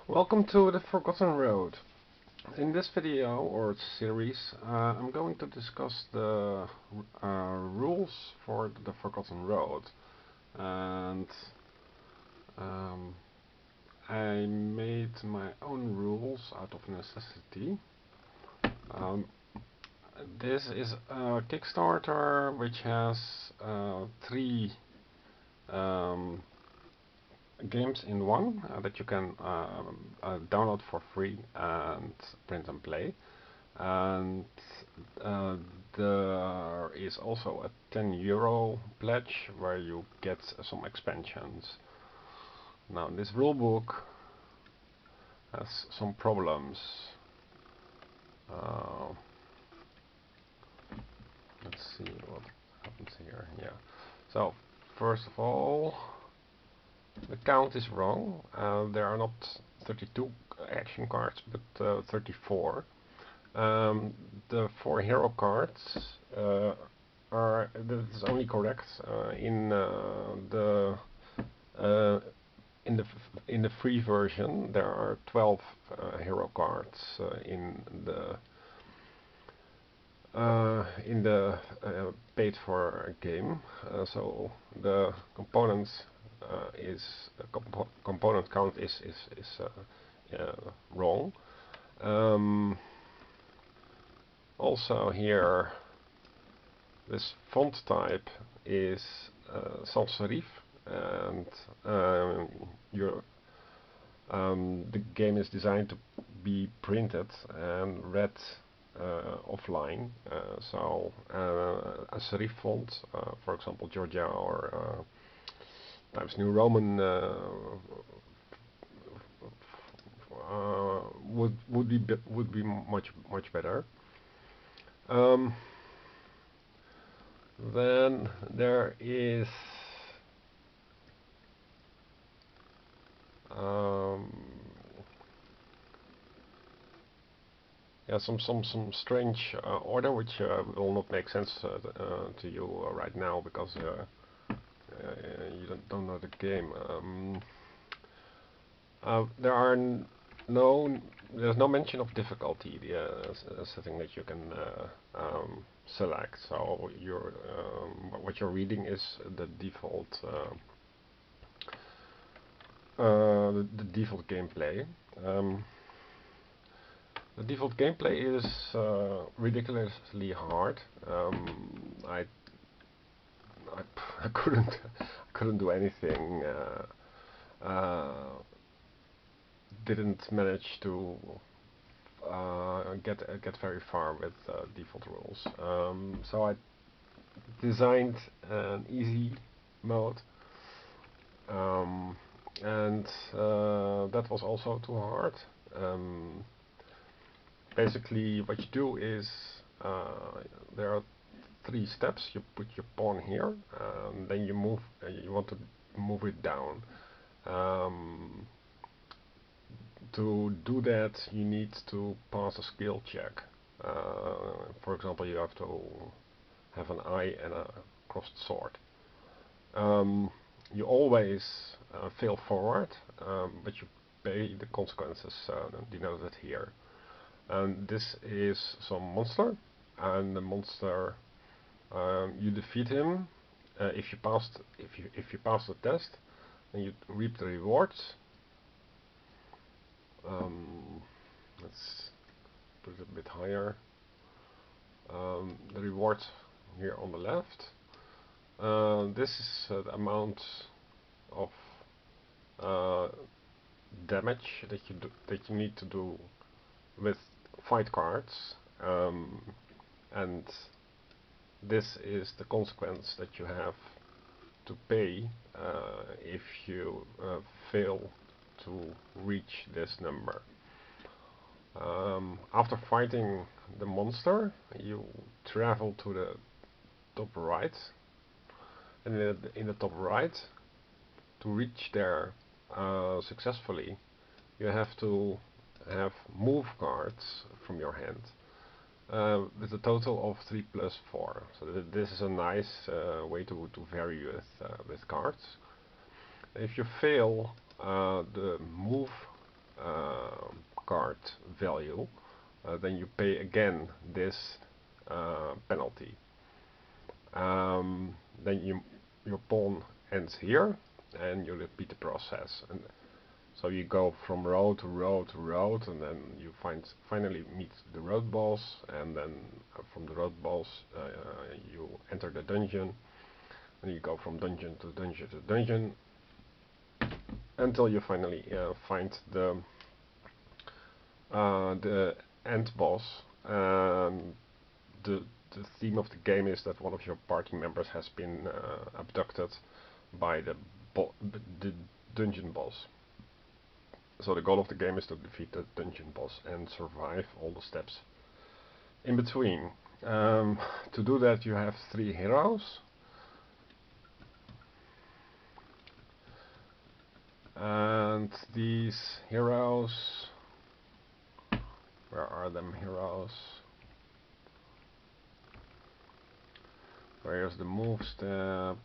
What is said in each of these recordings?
Welcome to The Forgotten Road. In this video or series, I'm going to discuss the rules for The Forgotten Road. And I made my own rules out of necessity. This is a Kickstarter which has three games in one that you can download for free and print and play. And there is also a €10 pledge where you get some expansions. Now this rulebook has some problems. Let's see what happens here. Yeah. So first of all, the count is wrong. There are not 32 action cards, but 34. The 4 hero cards this is only correct in the free version. There are 12 hero cards in the paid for game. So the components component count is wrong. Also here, this font type is sans serif, and the game is designed to be printed and read offline. So a serif font, for example Georgia or Times New Roman, would be much better. Then there is yeah, some strange order which will not make sense to you right now, because you don't know the game. There's no mention of difficulty, setting that you can select. So what you're reading is the default the default gameplay. The default gameplay is ridiculously hard. I couldn't do anything. Didn't manage to get very far with default rules. So I designed an easy mode, and that was also too hard. Basically, what you do is there are 3 steps. You put your pawn here, and then you move. You want to move it down. To do that, you need to pass a skill check. For example, you have to have an eye and a crossed sword. You always fail forward, but you pay the consequences denoted here. And this is some monster, and the monster, you defeat him if you pass the test, and you reap the rewards. Let's put it a bit higher. The rewards here on the left. This is the amount of damage that you need to do with fight cards, and this is the consequence that you have to pay if you fail to reach this number. After fighting the monster, you travel to the top right, and in the top right, to reach there successfully, you have to have move cards from your hand with a total of 3 plus 4. So this is a nice way to vary with cards. If you fail the move card value, then you pay again this penalty. Then your pawn ends here, and you repeat the process. And so you go from road to road to road, and then you finally meet the road boss, and then from the road boss you enter the dungeon, and you go from dungeon to dungeon to dungeon until you finally find the end boss. The theme of the game is that one of your party members has been abducted by the dungeon boss. So the goal of the game is to defeat the dungeon boss and survive all the steps in between. To do that, you have 3 heroes. And these heroes, where are them heroes? Where's the move step?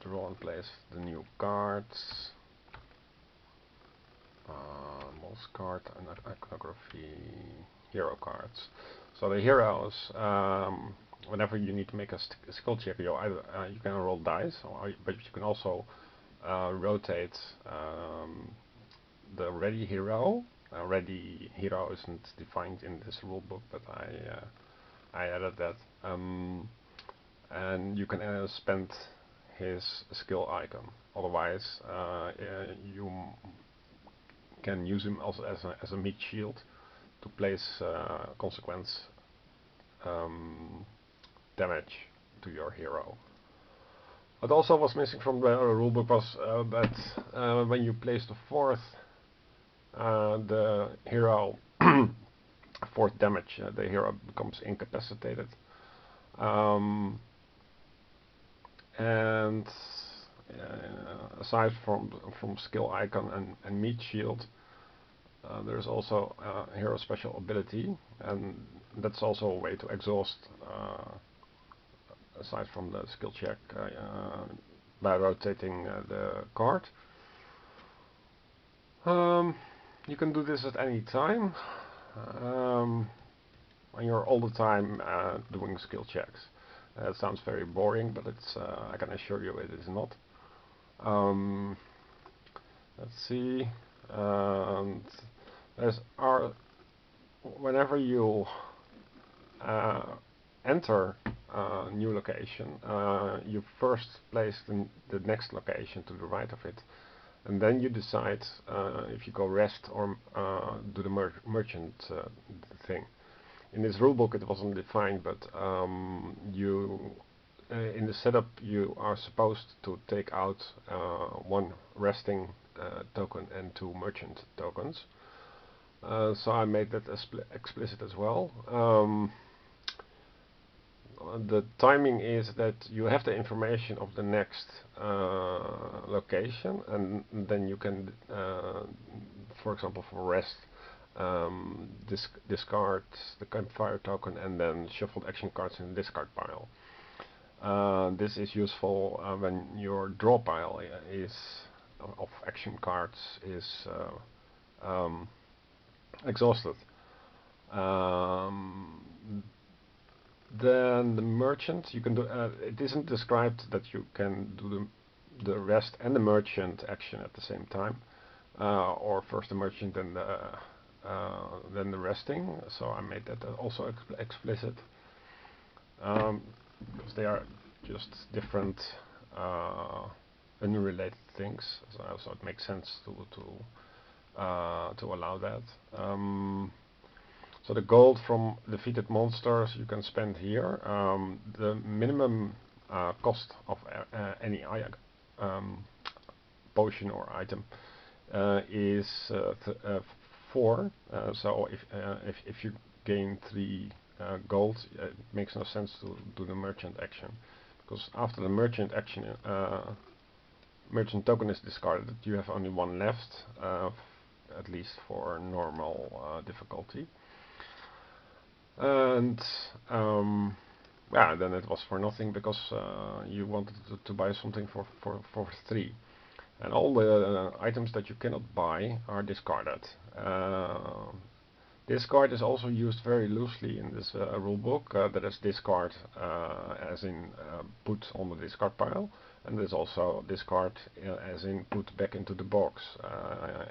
Draw and place the new cards. Most card and iconography, hero cards. So the heroes, whenever you need to make a skill check, you can roll dice, but you can also rotate the ready hero. Ready hero isn't defined in this rulebook, but I added that. And you can spend his skill icon. Otherwise, you can use him also as a meat shield to place consequence damage to your hero. What also was missing from the rulebook was that when you place the 4th the hero 4th damage, the hero becomes incapacitated. And aside from skill icon and meat shield, there's also a hero special ability, and that's also a way to exhaust, aside from the skill check, by rotating the card. You can do this at any time, when you're all the time doing skill checks. It sounds very boring, but it's I can assure you it is not. Let's see. Whenever you enter a new location, you first place the next location to the right of it, and then you decide if you go rest or do the merchant thing. In this rulebook it wasn't defined, but in the setup you are supposed to take out 1 resting token and 2 merchant tokens. So I made that explicit as well. The timing is that you have the information of the next location, and then you can, for example, for rest, discard the campfire token and then shuffle the action cards in the discard pile. This is useful when your draw pile of action cards is exhausted. Then the merchant, you can do. It isn't described that you can do the rest and the merchant action at the same time, or first the merchant and then the resting. So I made that also explicit, because they are just different, unrelated things. So it makes sense to allow that. So the gold from defeated monsters you can spend here. The minimum cost of any potion or item is 4. So if you gain 3 gold, it makes no sense to do the merchant action, because after the merchant action, merchant token is discarded. You have only 1 left, at least for normal difficulty. And yeah, then it was for nothing, because you wanted to buy something for 3. and all the items that you cannot buy are discarded. Discard is also used very loosely in this rulebook. That is discard as in put on the discard pile, and there's also discard as in put back into the box,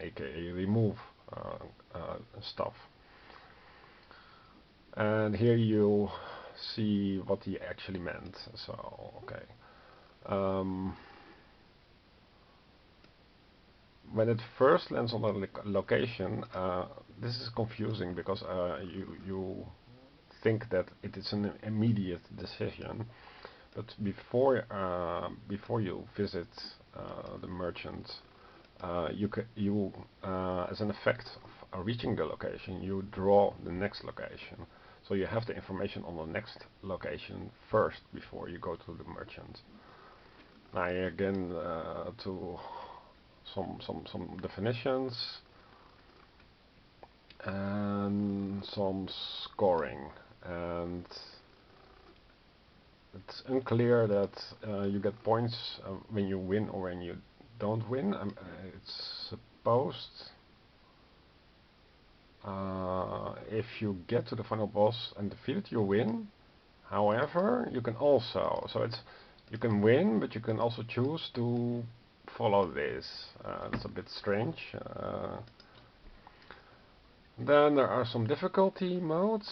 aka remove stuff. And here you see what he actually meant. So, okay. When it first lands on a location, this is confusing because you think that it is an immediate decision, but before you visit the merchant, you as an effect of reaching the location, you draw the next location. So you have the information on the next location first before you go to the merchant. Now again to some definitions and some scoring, and it's unclear that you get points when you win or when you don't win. It's supposed if you get to the final boss and defeat it, you win. However, you can also, you can win, but you can also choose to follow this. It's a bit strange. Then there are some difficulty modes.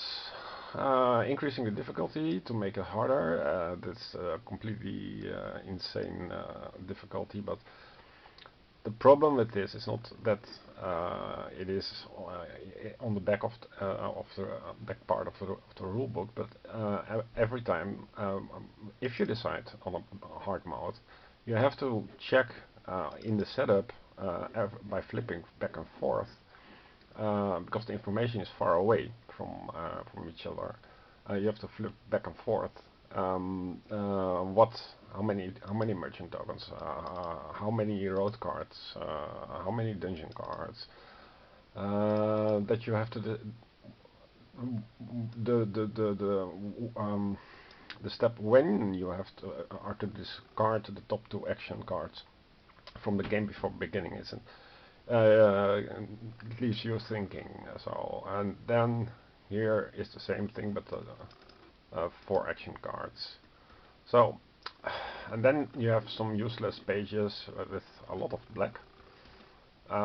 Increasing the difficulty to make it harder. That's completely insane difficulty, but the problem with this is not that it is on the back of the back part of the rule book, but every time if you decide on a hard mode, you have to check in the setup by flipping back and forth because the information is far away from each other. You have to flip back and forth. How many merchant tokens, how many road cards, how many dungeon cards, that you have to the step when you have to are to discard the top 2 action cards from the game before beginning is it leaves you thinking. So, and then here is the same thing, but 4 action cards. So, and then you have some useless pages with a lot of black.